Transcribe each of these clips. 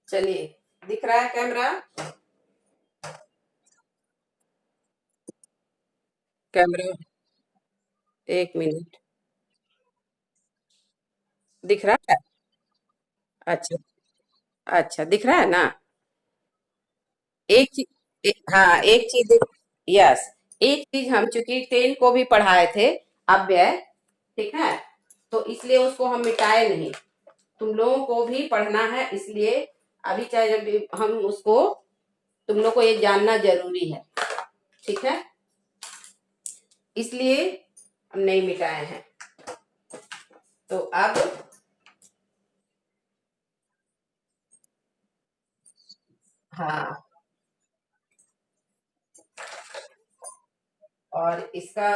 चलिए, दिख रहा है कैमरा? कैमरा, एक मिनट। दिख रहा है? अच्छा। अच्छा, दिख रहा है ना? एक चीज, हाँ एक चीज। यस। एक चीज हम चूंकि 10 को भी पढ़ाए थे, अव्यय, ठीक है, तो इसलिए उसको हम मिटाए नहीं। तुम लोगों को भी पढ़ना है, इसलिए अभी चाहे जब भी हम उसको, तुम लोग को ये जानना जरूरी है, ठीक है, इसलिए हम नहीं मिटाए हैं। तो अब, हाँ, और इसका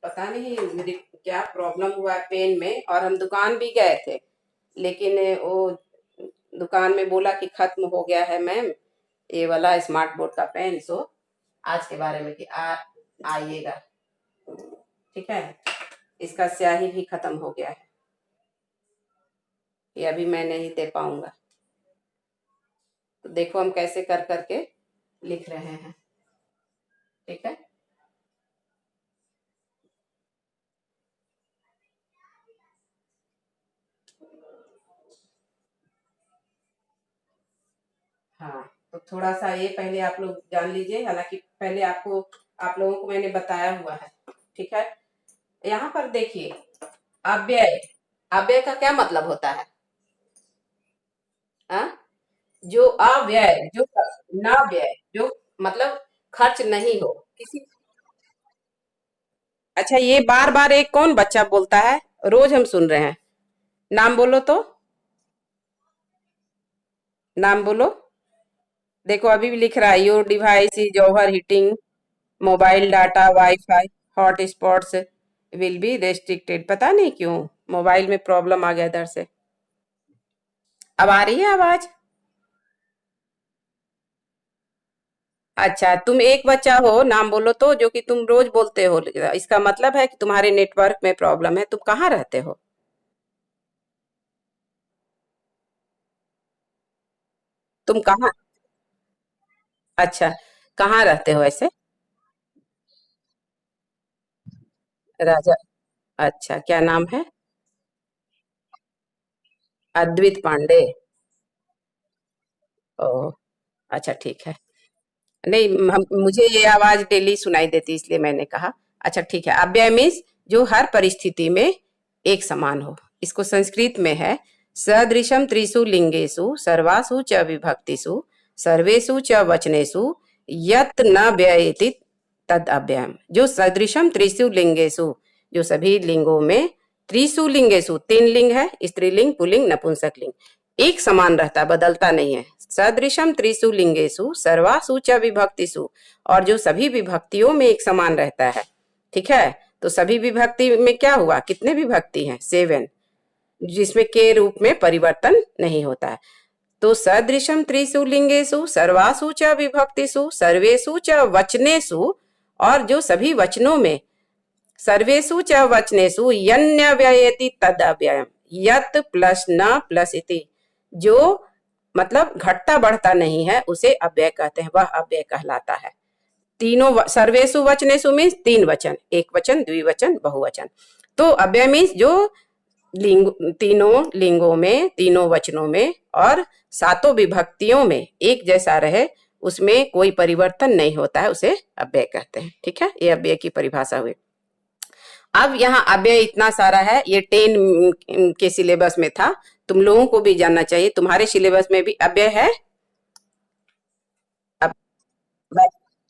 पता नहीं मुझे क्या प्रॉब्लम हुआ है पेन में, और हम दुकान भी गए थे, लेकिन वो दुकान में बोला कि खत्म हो गया है मैम ये वाला स्मार्ट बोर्ड का पेन। सो आज के बारे में कि आइएगा, ठीक है, इसका स्याही भी खत्म हो गया है, ये अभी मैं नहीं दे पाऊंगा। तो देखो हम कैसे कर करके लिख रहे हैं, ठीक है। हाँ, तो थोड़ा सा ये पहले आप लोग जान लीजिए, हालांकि पहले आपको, आप लोगों को मैंने बताया हुआ है, ठीक है। यहाँ पर देखिए, अव्यय, अव्यय का क्या मतलब होता है? आ? जो अव्यय, जो ना व्यय, जो मतलब खर्च नहीं हो किसी। अच्छा, ये बार बार एक कौन बच्चा बोलता है? रोज हम सुन रहे हैं। नाम बोलो तो, नाम बोलो। देखो अभी भी लिख रहा है, your device is over heating, mobile data wifi hot spots will be restricted. पता नहीं क्यों मोबाइल में प्रॉब्लम आ गया इधर से। अब आ रही है आवाज? अच्छा, तुम एक बच्चा हो, नाम बोलो तो, जो कि तुम रोज बोलते हो, इसका मतलब है कि तुम्हारे नेटवर्क में प्रॉब्लम है। तुम कहाँ रहते हो? तुम कहाँ? अच्छा, कहाँ रहते हो ऐसे? राजा? अच्छा, क्या नाम है? अद्वित पांडे? ओ, अच्छा ठीक है। नहीं, मुझे ये आवाज डेली सुनाई देती, इसलिए मैंने कहा। अच्छा ठीक है, अव्यय मीन्स जो हर परिस्थिति में एक समान हो। इसको संस्कृत में है, सदृशम त्रिषु लिंगेषु सर्वासु च विभक्तिषु सर्वेषु च वचनेषु यत् न व्ययति तद अव्ययम। जो सदृशम त्रिषु लिंगेषु, जो सभी लिंगों में, त्रिषु लिंगेषु, 3 लिंग है, स्त्रीलिंग पुल्लिंग नपुंसक लिंग, एक समान रहता है, बदलता नहीं है। सदृशम त्रिषु लिंगेषु सर्वासु च विभक्तिषु, और जो सभी विभक्तियों में एक समान रहता है, ठीक है। तो सभी विभक्ति में क्या हुआ, कितने विभक्ति हैं? 7, जिसमें के रूप में परिवर्तन नहीं होता है। तो सदृशम त्रिषु लिंगेषु सर्वासु च विभक्तिषु सर्वेषु च वचनेषु, और जो सभी वचनों में, सर्वेषु च वचनेषु यन्य व्ययति तद अव्ययम। यत प्लस न प्लस इति, जो मतलब घटता बढ़ता नहीं है, उसे अव्यय कहते हैं, वह अव्यय कहलाता है। तीनों सर्वेषु वचनेषु मीन्स 3 वचन, एक वचन, द्विवचन, बहुवचन। तो अव्यय मीन्स जो लिंग, तीनों लिंगों में, तीनों वचनों में और सातों विभक्तियों में एक जैसा रहे, उसमें कोई परिवर्तन नहीं होता है, उसे अव्यय कहते हैं, ठीक है। ये अव्यय की परिभाषा हुई। अब यहाँ अव्यय इतना सारा है, ये 10 के सिलेबस में था, तुम लोगों को भी जानना चाहिए, तुम्हारे सिलेबस में भी अव्यय है। अब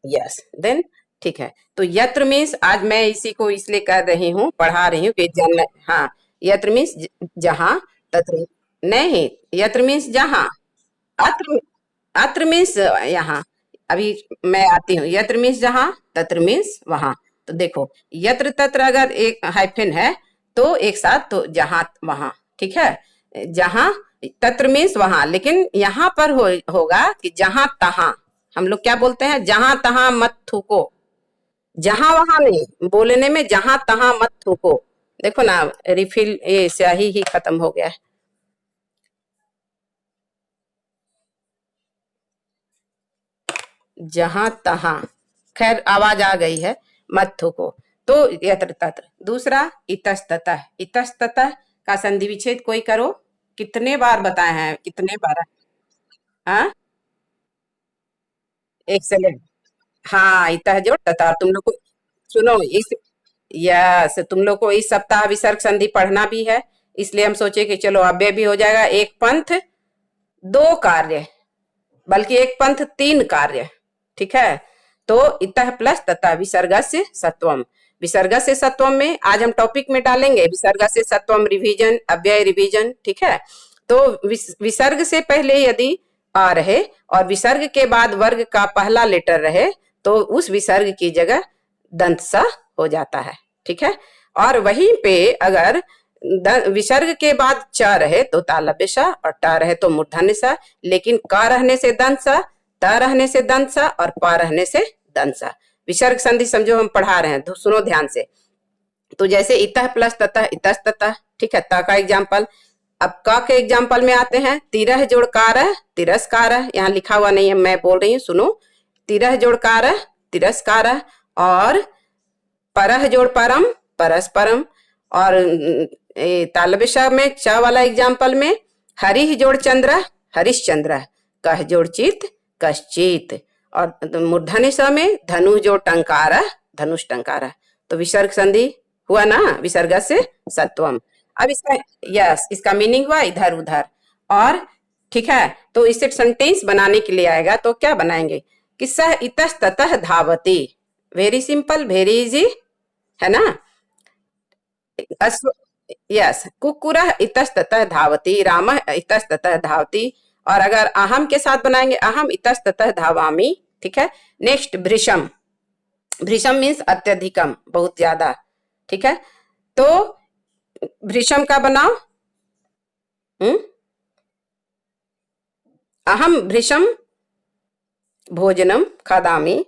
यस, देन ठीक है। तो यत्र मीन्स, आज मैं इसी को इसलिए कर रही हूँ, पढ़ा रही हूँ कि जानना। हाँ, यत्र मीन्स जहाँ, तत्र नहीं, यत्र मीन्स जहाँ, अत्र, अत्र मीन्स यहाँ। अभी मैं आती हूँ, यत्र मीन्स जहाँ, तत्र मीन्स वहां। तो देखो, यत्र तत्र अगर एक हाइफन है तो एक साथ, तो जहां वहां, ठीक है। जहां, तत्र मीन्स वहां, लेकिन यहाँ पर होगा कि जहां तहां। हम लोग क्या बोलते हैं, जहां तहां मत थूको, जहां वहां नहीं, बोलने में जहां तहां मत थूको। देखो ना, रिफिल ये स्याही ही खत्म हो गया है। जहां तहां, खैर आवाज आ गई है, मत थूको। तो यत्र तत्र। दूसरा इतस्ततः, इतस्ततः का संधि विच्छेद कोई करो। कितने बार बताए हैं, कितने बार। हाँ, एक्सेलेंट। हाँ, इतः जोड़ तथा। तुम लोग को सुनो, इस यस, तुम लोग को इस सप्ताह विसर्ग संधि पढ़ना भी है, इसलिए हम सोचे कि चलो अव्यय भी हो जाएगा। एक पंथ दो कार्य, बल्कि एक पंथ तीन कार्य। ठीक है, तो इतः प्लस तथा विसर्ग से सत्वम। विसर्ग से सत्वम में आज हम टॉपिक में डालेंगे विसर्ग से सत्वम रिवीजन, अव्यय रिवीजन। ठीक है, तो विसर्ग से पहले यदि आ रहे और विसर्ग के बाद वर्ग का पहला लेटर रहे तो उस विसर्ग की जगह दंत सा हो जाता है। ठीक है, और वहीं पे अगर विसर्ग के बाद च रहे तो तालव्य सा और ट रहे तो मूर्धन्य सा, लेकिन क रहने से दंत सा, त रहने से दंत सा और प रहने से दंत सा। विसर्ग संधि समझो हम पढ़ा रहे हैं तो सुनो ध्यान से। तो जैसे इतः प्लस ततः, इतस्ततः। ठीक है, त का एग्जाम्पल। अब क के एग्जाम्पल में आते हैं। तिरह जोड़ कारः, तिरस्कारः। यहाँ लिखा हुआ नहीं है, मैं बोल रही हूँ, सुनो। तिरह जोड़ कारः, तिरस्कारः। और परह जोड़ परम, परस्परम। और तालव्य श में च वाला एग्जाम्पल में हरि जोड़ चंद्र, हरिश्चंद्र। कह जोड़ चित, कश्चित। और मूर्धन्य स में धनु जोड़ टंकार, धनुष टंकार। तो विसर्ग संधि हुआ ना, विसर्ग से सत्वम। अब इसका, यस, इसका मीनिंग हुआ इधर उधर। और ठीक है, तो इसे सेंटेंस बनाने के लिए आएगा तो क्या बनाएंगे कि सह इतस्ततः धावती। वेरी सिंपल, वेरी इजी, है ना। अश्व, यस, कुक्कुरः इतस्ततः धावति, रामः इतस्ततः धावति। और अगर अहम के साथ बनाएंगे अहम इतस्ततः धावामि। ठीक है, नेक्स्ट भृशम। भृशम मीन्स अत्यधिकम, बहुत ज्यादा। ठीक है, तो भृशम का बनाओ। अहम भृशम भोजनम खादामि।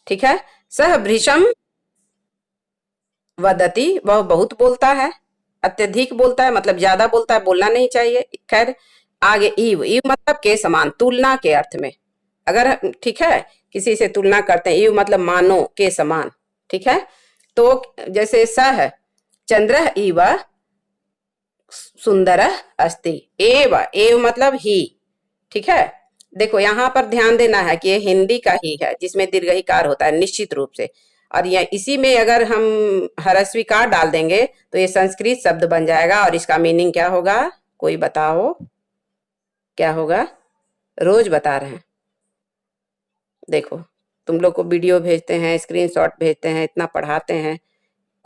ठीक है, सह भृशम वदति, वह बहुत बोलता है, अत्यधिक बोलता है, मतलब ज्यादा बोलता है, बोलना नहीं चाहिए। खैर, आगे ईव, ईव मतलब के समान, तुलना के अर्थ में। अगर ठीक है किसी से तुलना करते हैं, ईव मतलब मानो, के समान। ठीक है, तो जैसे सह चंद्र इव सुंदर अस्ति, एव, एव मतलब ही। ठीक है, देखो यहाँ पर ध्यान देना है कि ये हिंदी का ही है जिसमें दीर्घईकार होता है निश्चित रूप से। और यह इसी में अगर हम ह्रस्वीकार डाल देंगे तो ये संस्कृत शब्द बन जाएगा। और इसका मीनिंग क्या होगा, कोई बताओ क्या होगा। रोज बता रहे हैं, देखो तुम लोग को वीडियो भेजते हैं, स्क्रीनशॉट भेजते हैं, इतना पढ़ाते हैं,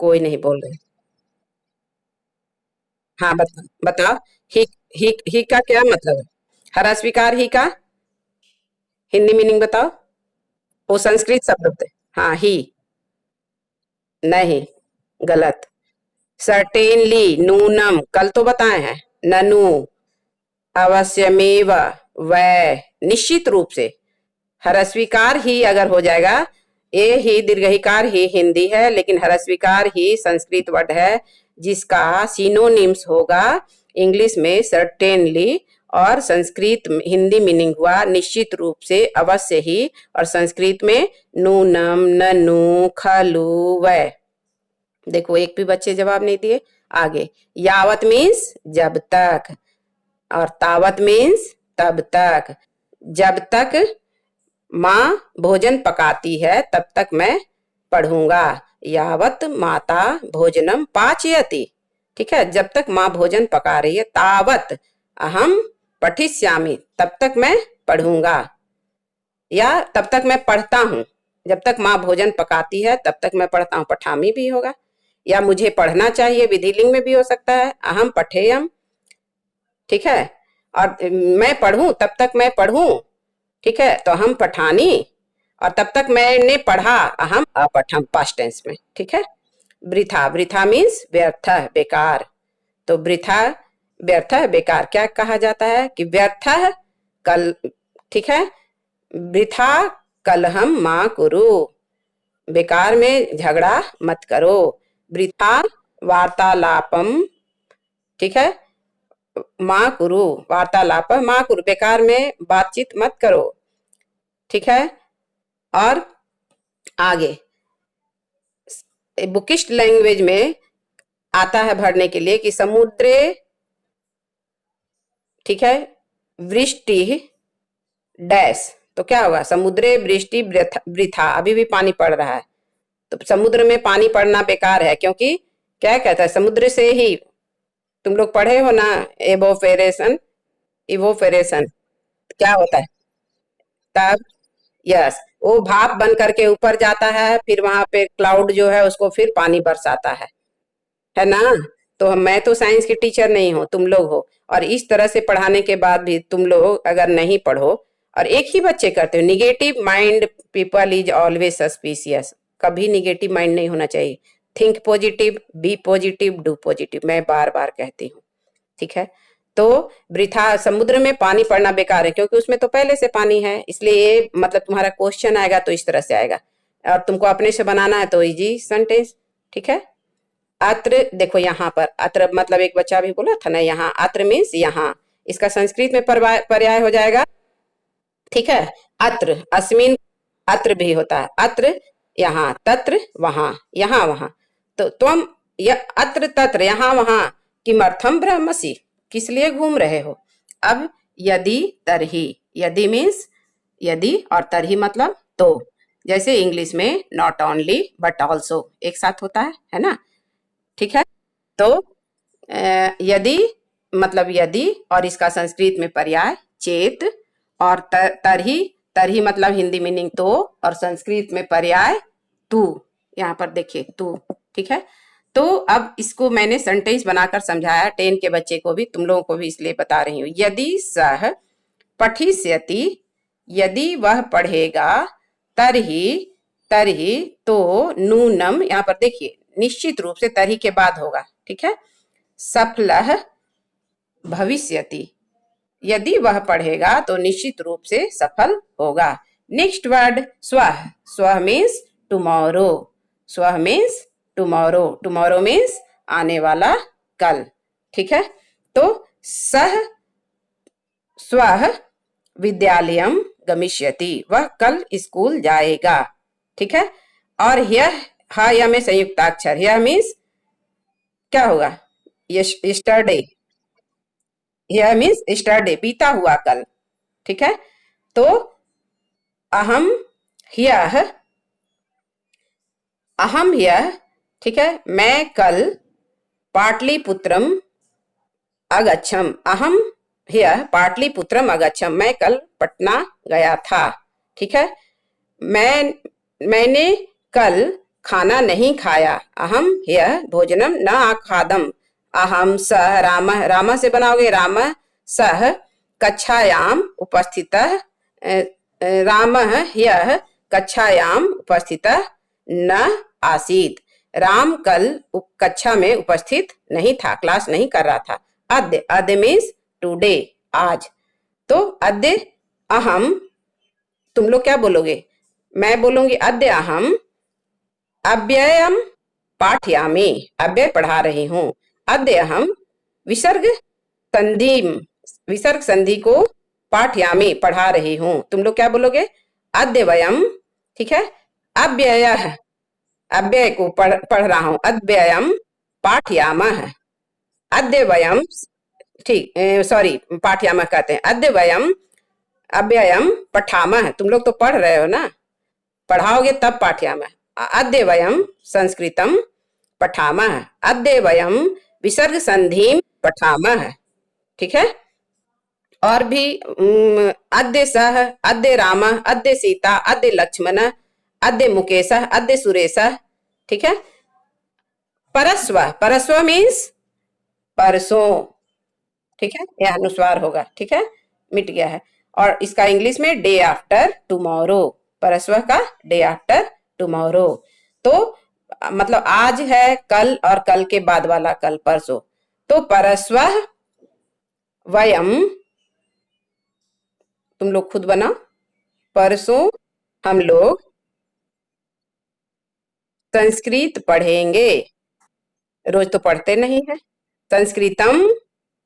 कोई नहीं बोल रहे। हाँ बताओ, बताओ। ही का क्या मतलब है, ह्रस्वीकार ही का हिंदी मीनिंग बताओ। वो संस्कृत शब्द होते, हाँ ही। नहीं, गलत। सर्टेनली, नूनम, कल तो बताए हैं। ननु, अवश्यमेव, वह, निश्चित रूप से। ह्रस्वीकार ही अगर हो जाएगा, ये ही दीर्घईकार ही हिंदी है, लेकिन ह्रस्वीकार ही संस्कृत वर्ड है जिसका सिनोनिम्स होगा इंग्लिश में सर्टेनली। और संस्कृत हिंदी मीनिंग हुआ निश्चित रूप से, अवश्य ही। और संस्कृत में नूनम, ननु, खलु, वह। देखो एक भी बच्चे जवाब नहीं दिए। आगे, यावत मीन्स जब तक, और तावत मीन्स तब तक। जब तक माँ भोजन पकाती है तब तक मैं पढ़ूंगा। यावत माता भोजनम पाचयति। ठीक है, जब तक माँ भोजन पका रही है। तावत अहम पठिष्यामि, तब तक मैं पढ़ूंगा, या तब तक मैं पढ़ता हूँ। जब तक माँ भोजन पकाती है तब तक मैं पढ़ता हूँ, पठामी भी होगा। या मुझे पढ़ना चाहिए, विधिलिंग में भी हो सकता है, अहम पठेयम। ठीक है, और मैं पढ़ूं, तब तक मैं पढ़ूं। ठीक है, तो हम पठानी। और तब तक मैंने पढ़ा, अहम अपठम, पास्ट टेंस में। ठीक है, वृथा, वृथा मीन्स व्यर्थ, बेकार। तो वृथा व्यर्थ बेकार क्या कहा जाता है कि व्यर्थ कल। ठीक है, वृथा कलहम मा कुरु, बेकार में झगड़ा मत करो। वृथा वार्तालापम, ठीक है, माँ कुरु, वार्तालाप माँ कुरु, बेकार में बातचीत मत करो। ठीक है, और आगे बुकिस्ट लैंग्वेज में आता है भरने के लिए कि समुद्रे, ठीक है, वृष्टि डैश, तो क्या होगा, समुद्रे वृष्टि वृथा, अभी भी पानी पड़ रहा है, तो समुद्र में पानी पड़ना बेकार है, क्योंकि क्या कहता है, समुद्र से ही, तुम लोग पढ़े हो ना, एवोफेरेशन, इवोफेरेशन क्या होता है, तब यस, वो भाप बन करके ऊपर जाता है, फिर वहां पे क्लाउड जो है उसको फिर पानी बरसाता है ना। तो मैं तो साइंस की टीचर नहीं हूँ, तुम लोग हो, और इस तरह से पढ़ाने के बाद भी तुम लोग अगर नहीं पढ़ो और एक ही बच्चे करते हो, negative mind people is always suspicious, कभी निगेटिव माइंड नहीं होना चाहिए, think positive, be positive, do positive, मैं बार बार कहती हूँ, ठीक है। तो वृथा, समुद्र में पानी पड़ना बेकार है, क्योंकि उसमें तो पहले से पानी है, इसलिए ये मतलब तुम्हारा क्वेश्चन आएगा तो इस तरह से आएगा, और तुमको अपने से बनाना है तो इजी सेंटेंस, ठीक है। अत्र, देखो यहाँ पर अत्र मतलब एक बच्चा भी बोला था ना, यहाँ अत्र मीन्स यहाँ, इसका संस्कृत में पर्याय हो जाएगा, ठीक है। अत्र, अस्मिन, अत्र भी होता है, अत्र यहाँ, तत्र वहां, यहाँ वहां, तो तुम अत्र तत्र यहाँ वहां, किमर्थम भ्रमसि, किस लिए घूम रहे हो। अब यदि तरही, यदि मीन्स यदि, और तरही मतलब तो, जैसे इंग्लिश में नॉट ओनली बट ऑल्सो एक साथ होता है ना, ठीक है। तो यदि मतलब यदि, और इसका संस्कृत में पर्याय चेत, और तरही, तरही मतलब हिंदी मीनिंग तो, और संस्कृत में पर्याय तू, यहाँ पर देखिए तू, ठीक है। तो अब इसको मैंने सेंटेंस बनाकर समझाया 10 के बच्चे को भी, तुम लोगों को भी इसलिए बता रही हूँ। यदि सह पठिष्यति, यदि वह पढ़ेगा, तरही, तरही तो नूनम, यहाँ पर देखिए निश्चित रूप से तरही के बाद होगा, ठीक है, सफलः भविष्यति, यदि वह पढ़ेगा तो निश्चित रूप से सफल होगा। नेक्स्ट वर्ड स्वः, स्वः मीन्स टुमारो, स्वः मीन्स टुमारो, टुमारो मीन्स आने वाला कल, ठीक है। तो सह स्वः विद्यालयम गमिष्यति, वह कल स्कूल जाएगा, ठीक है। और यह, हा या में संयुक्ताक्षर, यह मीन्स क्या होगा, यस्टरडे, यह मीन्स यस्टरडे बीता हुआ कल, ठीक है। तो अहम ह्यः, अहम ह्यः, ठीक है, मैं कल पाटलिपुत्रम अगच्छम, अहम ह्यः पाटलिपुत्रम अगच्छम, मैं कल पटना गया था, ठीक है। मैंने कल खाना नहीं खाया, अहम ह्यः भोजनम न आखादम, अहम सह राम, राम से बनाओगे राम सह कक्षायाम उपस्थितः, राम ह्यः कक्षायाम उपस्थितः न आसीत, राम कल कक्षा में उपस्थित नहीं था, क्लास नहीं कर रहा था। अद्य, अद्य मीन्स टुडे, आज, तो अद्य अहम, तुम लोग क्या बोलोगे, मैं बोलूंगी अद्य अहम अव्ययम पाठयामि, अव्यय पढ़ा रही हूँ, अद्य अहम विसर्ग संधि, विसर्ग संधि को पाठयामि पढ़ा रही हूँ, तुम लोग क्या बोलोगे, अद्य वयम, ठीक है, अव्ययः, अव्यय को पढ़ रहा हूँ, अव्ययम पाठयामः, अद्य वयम, ठीक, सॉरी पाठयामः कहते हैं, अद्य वयम अव्ययम पठामः, तुम लोग तो पढ़ रहे हो ना, पढ़ाओगे तब पाठयामः, अद्य वयम संस्कृतम पठामः, अद्य वयम विसर्ग संधिम पठामः, ठीक है। और भी अद्य सह, अद्य राम, अद्य सीता, अद्य लक्ष्मण, अद्य मुकेश, अद्य सुरेश, ठीक है। परस्व, परस्व मीन्स परसों, ठीक है, यह अनुस्वार होगा, ठीक है, मिट गया है। और इसका इंग्लिश में डे आफ्टर टुमारो, परस्व का डे आफ्टर टुमारो, तो मतलब आज है कल, और कल के बाद वाला कल परसों, तो परस्व वयम, तुम लोग खुद बनाओ, परसों हम लोग संस्कृत पढ़ेंगे, रोज तो पढ़ते नहीं है, संस्कृतम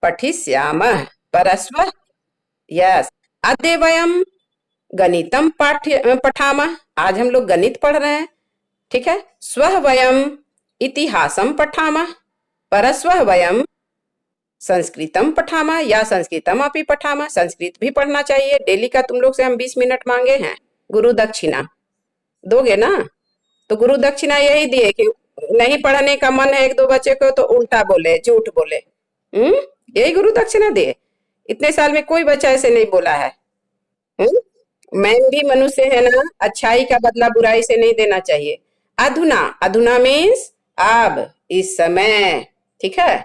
पठिष्यामः परस्व, यस, अद्य वयम गणितम पठामः, आज हम लोग गणित पढ़ रहे हैं, ठीक है। स्वः वयम इतिहासम पठामः, परस्वः वयम संस्कृतम पठामः या संस्कृतम अपि पठामः। संस्कृत भी पढ़ना चाहिए। डेली का तुम लोग से हम 20 मिनट मांगे हैं। गुरु दक्षिणा दोगे ना? तो गुरु दक्षिणा यही दिए कि नहीं पढ़ने का मन है एक दो बच्चे को तो उल्टा बोले, झूठ बोले। हम्म, यही गुरु दक्षिणा दिए। इतने साल में कोई बच्चा ऐसे नहीं बोला है। मैन भी मनुष्य है ना, अच्छाई का बदला बुराई से नहीं देना चाहिए। अधुना, अधुना मीन्स अब, इस समय, ठीक है।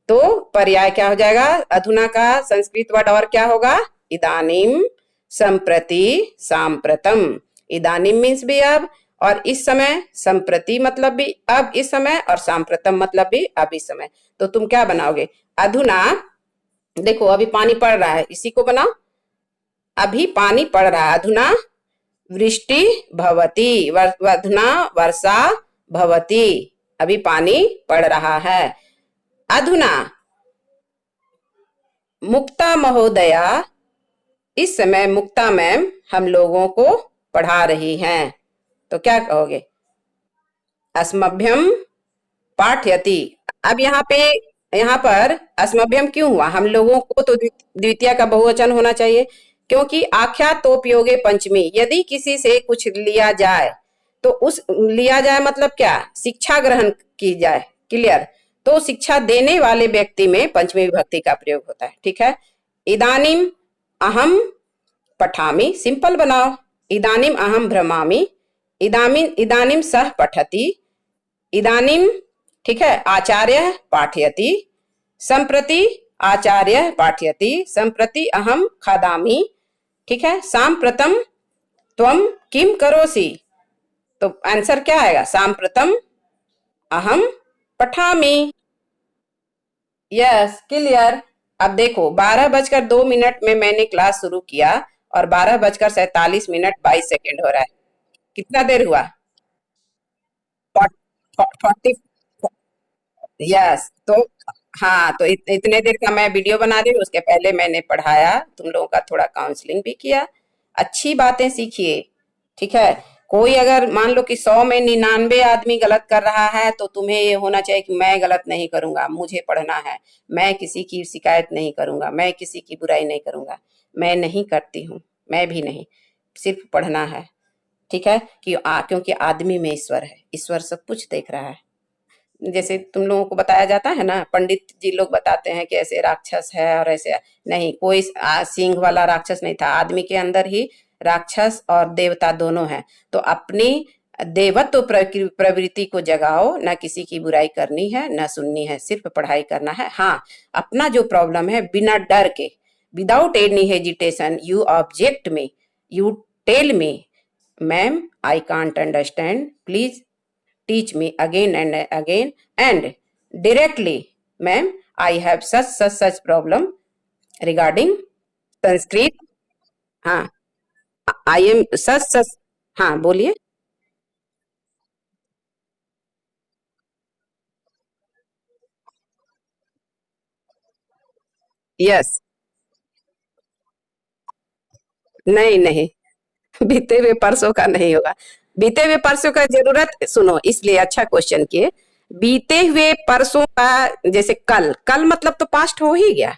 तो पर्याय क्या हो जाएगा अधुना का? संस्कृत वर्ड और क्या होगा? इदानीम, संप्रति, सांप्रतम। इदानीम मीन्स भी अब, और इस समय, संप्रति मतलब भी अब इस समय, और सांप्रतम मतलब भी अब इस समय। तो तुम क्या बनाओगे? अधुना, देखो अभी पानी पड़ रहा है, इसी को बनाओ। अभी पानी पड़ रहा है। अधुना वृष्टि भवति, अधुना वर्षा भवति। अभी पानी पड़ रहा है। अधुना मुक्ता महोदया, इस समय मुक्ता मैम हम लोगों को पढ़ा रही हैं। तो क्या कहोगे? अस्मभ्यम पाठयति। अब यहाँ पर अस्मभ्यम क्यों हुआ? हम लोगों को तो द्वितीय का बहुवचन होना चाहिए, क्योंकि आख्यातोपयोगे पंचमी। यदि किसी से कुछ लिया जाए तो उस लिया जाए मतलब क्या? शिक्षा ग्रहण की जाए। क्लियर? तो शिक्षा देने वाले व्यक्ति में पंचमी विभक्ति का प्रयोग होता है, ठीक है। इदानीम अहम पठामि, सिंपल बनाओ। इदानीम अहम भ्रमामि, इदानीम सह पठति, इदानीम, ठीक है, आचार्य पाठयति, संप्रति आचार्य पाठयति, संप्रति अहम खादामि, ठीक है। सांप्रतम त्वम किम करोसि। तो आंसर क्या आएगा? सांप्रतम अहम पठामि। Yes, clear. अब देखो 12:02 में मैंने क्लास शुरू किया और 12:47 हो रहा है। कितना देर हुआ? 40। यस, तो हाँ, तो इतने देर का मैं वीडियो बना रही हूँ। उसके पहले मैंने पढ़ाया, तुम लोगों का थोड़ा काउंसलिंग भी किया। अच्छी बातें सीखिए, ठीक है। कोई अगर मान लो कि 100 में 99 आदमी गलत कर रहा है तो तुम्हें ये होना चाहिए कि मैं गलत नहीं करूंगा, मुझे पढ़ना है, मैं किसी की शिकायत नहीं करूंगा, मैं किसी की बुराई नहीं करूंगा। मैं नहीं करती हूँ, मैं भी नहीं, सिर्फ पढ़ना है, ठीक है। क्योंकि आदमी में ईश्वर है, ईश्वर सब कुछ देख रहा है। जैसे तुम लोगों को बताया जाता है ना, पंडित जी लोग बताते हैं कि ऐसे राक्षस है और ऐसे नहीं, कोई सिंह वाला राक्षस नहीं था। आदमी के अंदर ही राक्षस और देवता दोनों हैं। तो अपनी देवत्व प्रवृत्ति को जगाओ, ना किसी की बुराई करनी है ना सुननी है, सिर्फ पढ़ाई करना है। हाँ, अपना जो प्रॉब्लम है बिना डर के, without any hesitation, you object me, you tell me ma'am I can't understand, please teach me again and again, and directly ma'am I have such problem regarding Sanskrit. हाँ, आई एम सच। हाँ, बोलिए। Yes, नहीं नहीं, बीते हुए परसों का नहीं होगा। बीते हुए परसों का जरूरत, सुनो, इसलिए अच्छा क्वेश्चन किए। बीते हुए परसों का, जैसे कल, कल मतलब तो पास्ट हो ही गया,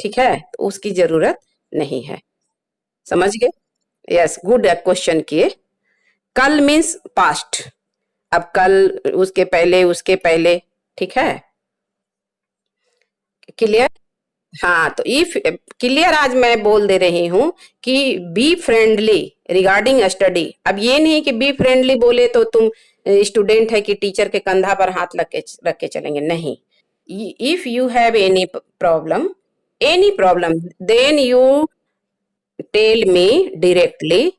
ठीक है, तो उसकी जरूरत नहीं है। समझ गए? यस, गुड क्वेश्चन किए। कल मीन्स पास्ट। अब कल, उसके पहले, उसके पहले, ठीक है। क्लियर? हाँ, तो इफ क्लियर, आज मैं बोल दे रही हूँ कि बी फ्रेंडली रिगार्डिंग स्टडी। अब ये नहीं कि बी फ्रेंडली बोले तो तुम स्टूडेंट है कि टीचर के कंधा पर हाथ रख के चलेंगे, नहीं। If you have any problem then you tell me directly,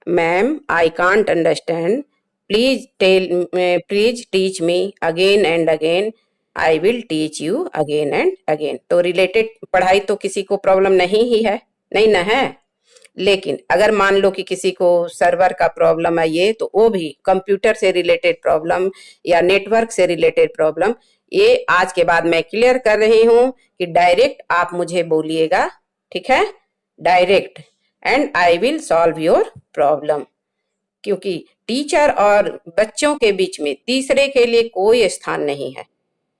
ma'am I can't understand, please teach me again and again, I will teach you again and again. तो रिलेटेड पढ़ाई तो किसी को प्रॉब्लम नहीं ही है, नहीं ना है। लेकिन अगर मान लो कि किसी को सर्वर का प्रॉब्लम है, ये तो वो भी कंप्यूटर से रिलेटेड प्रॉब्लम या नेटवर्क से रिलेटेड प्रॉब्लम, ये आज के बाद मैं क्लियर कर रही हूँ कि डायरेक्ट आप मुझे बोलिएगा, ठीक है, direct, and I will solve your problem. क्योंकि टीचर और बच्चों के बीच में तीसरे के लिए कोई स्थान नहीं है।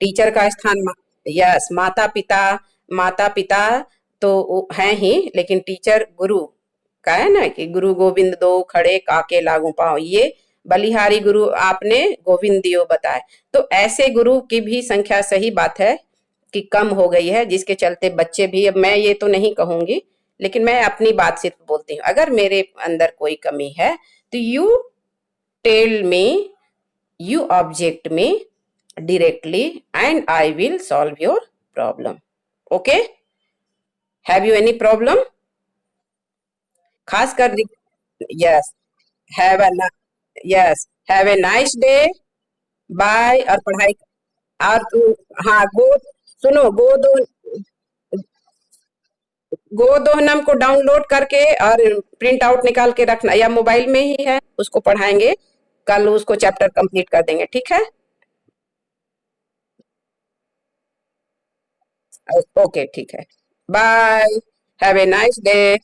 टीचर का स्थान यस, माता पिता तो हैं ही, लेकिन टीचर गुरु का है ना, कि गुरु गोविंद दो खड़े काके लागू पाओ, ये बलिहारी गुरु आपने गोविंद दियो बताए। तो ऐसे गुरु की भी संख्या सही बात है कि कम हो गई है, जिसके चलते बच्चे भी, अब मैं ये तो नहीं कहूंगी, लेकिन मैं अपनी बात सिर्फ बोलती हूँ, अगर मेरे अंदर कोई कमी है तो you tell me, you object me directly and I will solve your problem. Okay? Have you any problem? खासकर yes, have a yes, have a nice day. Bye. और पढ़ाई, और हाँ गो, सुनो गोदोहनम को डाउनलोड करके और प्रिंट आउट निकाल के रखना, या मोबाइल में ही है, उसको पढ़ाएंगे, कल उसको चैप्टर कंप्लीट कर देंगे, ठीक है? ओके ठीक है, bye, have a nice day.